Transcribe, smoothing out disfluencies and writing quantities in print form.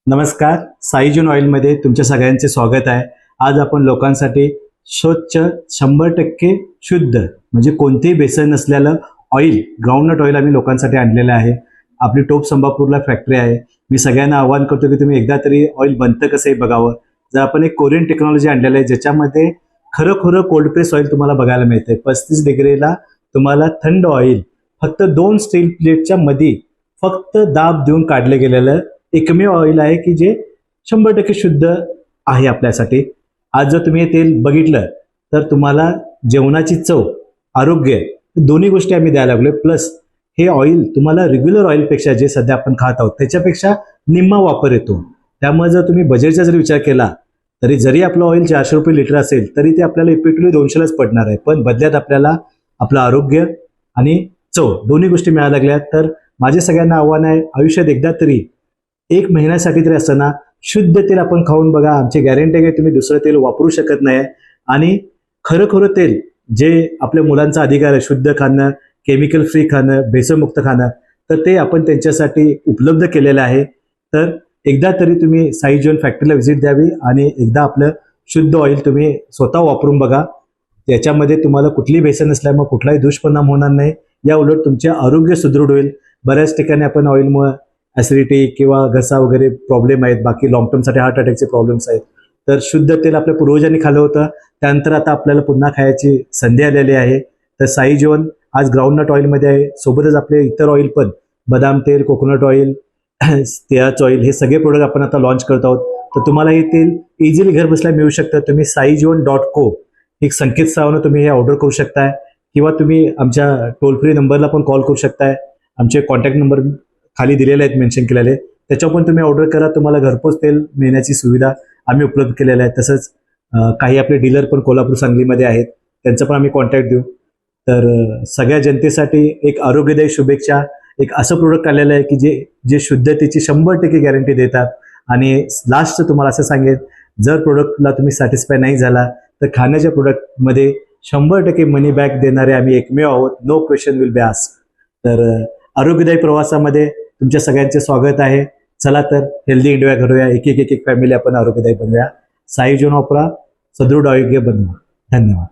नमस्कार. साईजून ऑइलमध्ये तुमच्या सगळ्यांचे स्वागत आहे. आज आपण लोकांसाठी स्वच्छ 100% शुद्ध म्हणजे कोणतेही भेसळ नसलेलं ऑइल, ग्राउंडनट ऑइल आम्ही लोकांसाठी आणलेलं आहे. आपली टोप संभापूरला फॅक्टरी आहे. मी सगळ्यांना आवाहन करतो की तुम्ही एकदा तरी ऑइल बनतं कसंही बघावं. जर आपण एक कोरियन टेक्नॉलॉजी आणलेलं आहे ज्याच्यामध्ये खरं कोल्ड प्रेस ऑइल तुम्हाला बघायला मिळते. 35 डिग्रीला तुम्हाला थंड ऑइल फक्त 2 स्टील प्लेटच्या मध्ये फक्त दाब देऊन काढलं गेलेलं एकमेव ऑइल आहे की जे 100% शुद्ध आहे आपल्यासाठी. आज जर तुम्ही हे तेल बघितलं तर तुम्हाला जेवणाची चव, आरोग्य दोन्ही गोष्टी आम्ही द्यायला लागलो. प्लस हे ऑइल तुम्हाला रेग्युलर ऑइलपेक्षा जे सध्या आपण खात आहोत त्याच्यापेक्षा निम्मा वापर येतो. त्यामुळे जर तुम्ही बजेटचा जर विचार केला तरी जरी आपलं ऑइल 400 रुपये लिटर असेल तरी ते आपल्याला इफेक्टिव्हली 200लाच पडणार आहे. पण बदल्यात आपल्याला आपलं आरोग्य आणि चव दोन्ही गोष्टी मिळायला लागल्या. तर माझे सगळ्यांना आव्हान आहे, आयुष्यात एकदा तरी 1 महिन्यासाठी तरी असताना शुद्ध तेल आपण खाऊन बघा. आमची गॅरंटी आहे की तुम्ही दुसरं तेल वापरू शकत नाही. आणि खरं तेल जे आपल्या मुलांचा अधिकार आहे, शुद्ध खाणं, केमिकल फ्री खाणं, भेसळमुक्त खाणं, तर ते आपण त्यांच्यासाठी उपलब्ध केलेलं आहे. तर एकदा तरी तुम्ही साईजोन फॅक्टरीला व्हिजिट द्यावी आणि एकदा आपलं शुद्ध ऑइल तुम्ही स्वतः वापरून बघा. त्याच्यामध्ये तुम्हाला कुठलीही भेसळ नसल्यामुळे कुठलाही दुष्परिणाम होणार नाही. या उलट तुमचे आरोग्य सुदृढ होईल. बऱ्याच ठिकाणी आपण ऑइलमुळे ॲसिडिटी किंवा घसा वगैरे प्रॉब्लेम आहेत, बाकी लॉंग टर्मसाठी हार्ट अटॅकचे प्रॉब्लेम्स आहेत. तर शुद्ध तेल आपल्या पूर्वजांनी खाल्लं होतं, त्यानंतर आता आपल्याला पुन्हा खायची संधी आलेली आहे. तर साईजोन आज ग्राउंडनट ऑइलमध्ये आहे. सोबतच आपले इतर ऑइल पण बदाम तेल, कोकोनट ऑइल, तिळाचं ऑइल हे सगळे प्रोडक्ट आपण आता लॉन्च करत आहोत. तर तुम्हाला हे तेल इझिली घर बसल्या मिळू शकतं. तुम्ही saizone.co एक संकेतस्थळावर तुम्ही हे ऑर्डर करू शकताय किंवा तुम्ही आमच्या टोल फ्री नंबरला पण कॉल करू शकताय. आमचे कॉन्टॅक्ट नंबर खाली दिलेले आहेत, मेन्शन केलेले. त्याच्यावर पण तुम्ही ऑर्डर करा. तुम्हाला घरपोच तेल मिळण्याची सुविधा आम्ही उपलब्ध केलेल्या आहे. तसंच काही आपले डीलर पण कोल्हापूर, सांगलीमध्ये आहेत, त्यांचा पण आम्ही कॉन्टॅक्ट देऊ. तर सगळ्या जनतेसाठी एक आरोग्यदायी शुभेच्छा. एक असं प्रोडक्ट काढलेलं आहे की जे शुद्धतेची 100% गॅरंटी देतात. आणि लास्ट तुम्हाला असं सांगेन, जर प्रोडक्टला तुम्ही सॅटिस्फाय नाही झाला तर खाण्याच्या प्रोडक्टमध्ये 100% मनी बॅक देणारे आम्ही एकमेव आहोत. No question will be asked. तर आरोग्यदायी प्रवासामध्ये तुमच्या सगळ्यांचे स्वागत आहे. चला तर हेल्दी इंडिया घडूया. एक फॅमिली आपण आरोग्यदायी बनवूया. साईजोन वापरा, सदृढ आरोग्य बनवा. धन्यवाद.